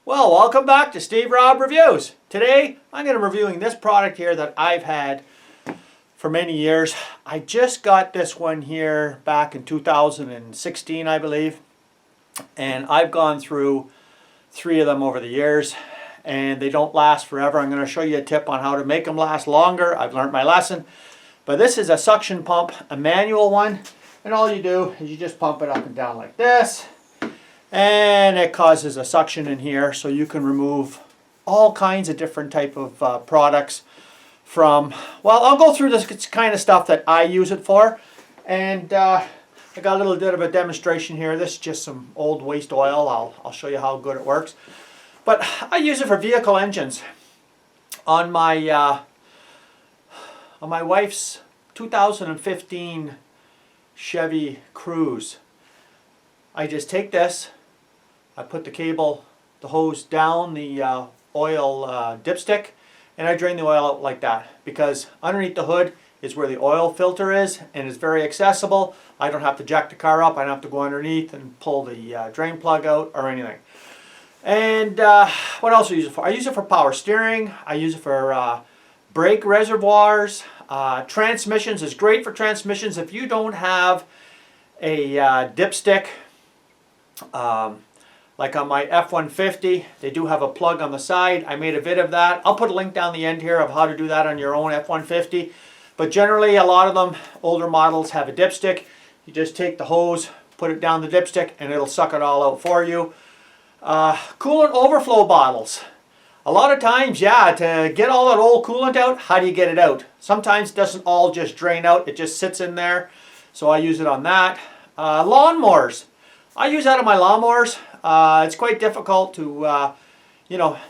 Well, welcome back to Steve Robb Reviews. Today, I'm going to be reviewing this product here that I've had for many years. I just got this one here back in 2016, I believe. And I've gone through 3 of them over the years. And they don't last forever. I'm going to show you a tip on how to make them last longer. I've learned my lesson. But this is a suction pump, a manual one. And all you do is you just pump it up and down like this. And it causes a suction in here, so you can remove all kinds of different type of products from, well, I'll go through this kind of stuff that I use it for. And I got a little bit of a demonstration here. This is just some old waste oil. I'll show you how good it works. But I use it for vehicle engines. On my wife's 2015 Chevy Cruze, I just take this, I put the cable, the hose down the oil dipstick, and I drain the oil out like that, because underneath the hood is where the oil filter is, and it's very accessible. I don't have to jack the car up, I don't have to go underneath and pull the drain plug out or anything. And what else do I use it for? I use it for power steering, I use it for brake reservoirs, transmissions. Is great for transmissions. If you don't have a dipstick, like on my F-150, they do have a plug on the side. I made a vid of that. I'll put a link down the end here of how to do that on your own F-150. But generally, a lot of them, older models, have a dipstick. You just take the hose, put it down the dipstick, and it'll suck it all out for you. Coolant overflow bottles. A lot of times, yeah, to get all that old coolant out, how do you get it out? Sometimes it doesn't all just drain out. It just sits in there. So I use it on that. Lawnmowers. I use that on my lawnmowers. It's quite difficult to,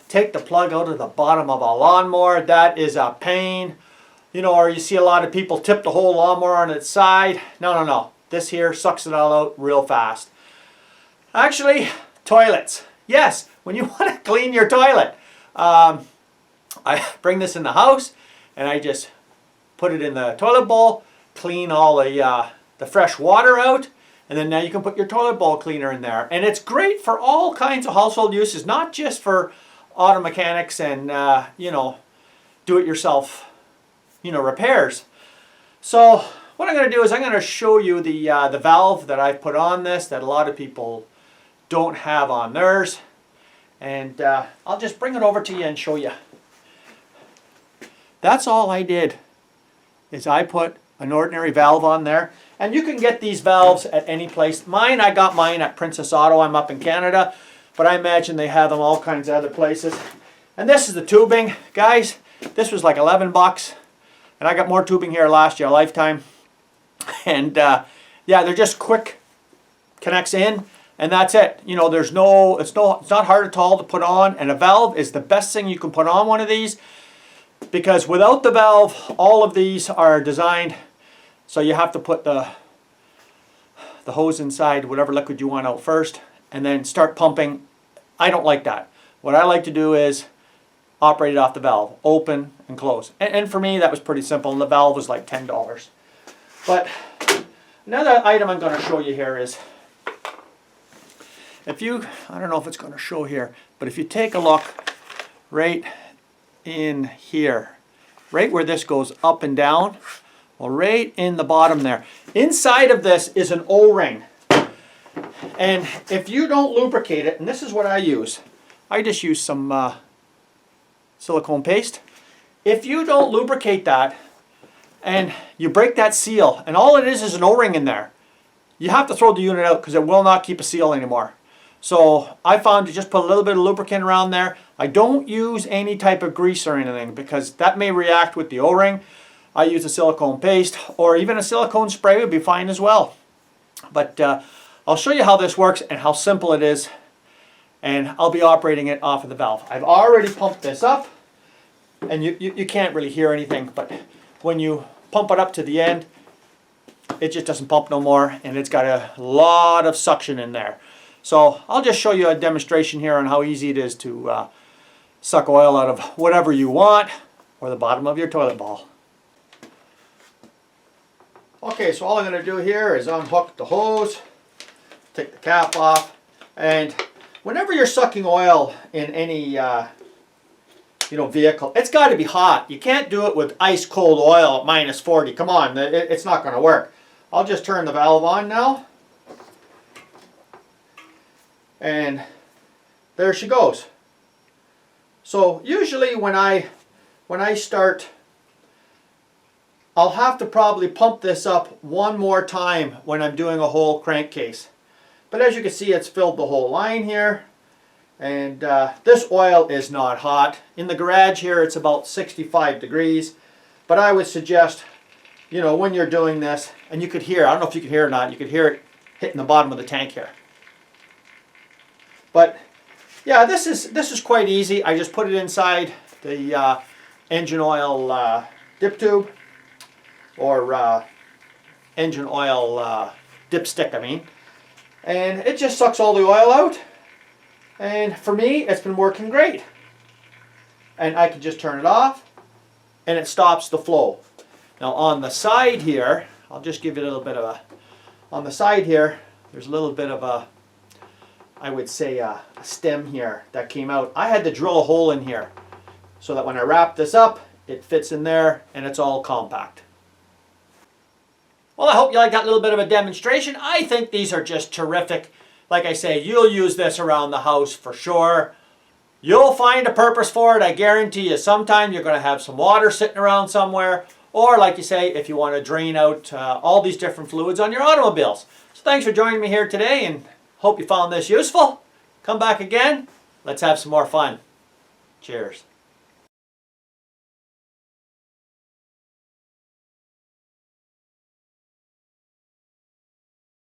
take the plug out of the bottom of a lawnmower. That is a pain. Or you see a lot of people tip the whole lawnmower on its side. No. This here sucks it all out real fast. Actually, toilets. Yes, when you want to clean your toilet. I bring this in the house and I just put it in the toilet bowl, clean all the fresh water out. And then now you can put your toilet bowl cleaner in there. And it's great for all kinds of household uses, not just for auto mechanics and, do-it-yourself, repairs. So what I'm going to do is I'm going to show you the valve that I've put on this that a lot of people don't have on theirs. And I'll just bring it over to you and show you. That's all I did, is I put an ordinary valve on there. And you can get these valves at any place. I got mine at Princess Auto. I'm up in Canada, but I imagine they have them all kinds of other places. And this is the tubing. Guys, this was like 11 bucks. And I got more tubing here last year, lifetime. And yeah, they're just quick, connects in, and that's it. It's not hard at all to put on, and a valve is the best thing you can put on one of these, because without the valve, all of these are designed so you have to put the hose inside whatever liquid you want out first and then start pumping. I don't like that. What I like to do is operate it off the valve, open and close. And for me that was pretty simple, and the valve was like $10. But another item I'm going to show you here is, I don't know if it's going to show here, but if you take a look right in here, right where this goes up and down, well, right in the bottom there. Inside of this is an O-ring. And if you don't lubricate it, and this is what I use. I just use some silicone paste. If you don't lubricate that, and you break that seal, and all it is an O-ring in there, you have to throw the unit out because it will not keep a seal anymore. So I found to just put a little bit of lubricant around there. I don't use any type of grease or anything because that may react with the O-ring. I use a silicone paste, or even a silicone spray would be fine as well. But I'll show you how this works and how simple it is, and I'll be operating it off of the valve. I've already pumped this up, and you can't really hear anything, but when you pump it up to the end, it just doesn't pump no more, and it's got a lot of suction in there. So I'll just show you a demonstration here on how easy it is to suck oil out of whatever you want, or the bottom of your toilet bowl. Okay, so all I'm going to do here is unhook the hose, take the cap off, and whenever you're sucking oil in any vehicle, it's got to be hot. You can't do it with ice cold oil at -40. Come on, it's not going to work. I'll just turn the valve on now. And there she goes. So usually when I start, I'll have to probably pump this up one more time when I'm doing a whole crankcase. But as you can see, it's filled the whole line here. And this oil is not hot. In the garage here, it's about 65 degrees. But I would suggest, when you're doing this, and you could hear, I don't know if you could hear it or not, you could hear it hitting the bottom of the tank here. But yeah, this is quite easy. I just put it inside the engine oil dip tube, or engine oil dipstick, I mean. And it just sucks all the oil out. And for me, it's been working great. And I can just turn it off, and it stops the flow. Now on the side here, I'll just give you a little bit of a, on the side here, there's a little bit of a, I would say a stem here that came out. I had to drill a hole in here so that when I wrap this up, it fits in there and it's all compact. Well, I hope you like that little bit of a demonstration. I think these are just terrific. Like I say, you'll use this around the house for sure. You'll find a purpose for it, I guarantee you. Sometime you're going to have some water sitting around somewhere. Or like you say, if you want to drain out all these different fluids on your automobiles. So thanks for joining me here today, and hope you found this useful. Come back again. Let's have some more fun. Cheers.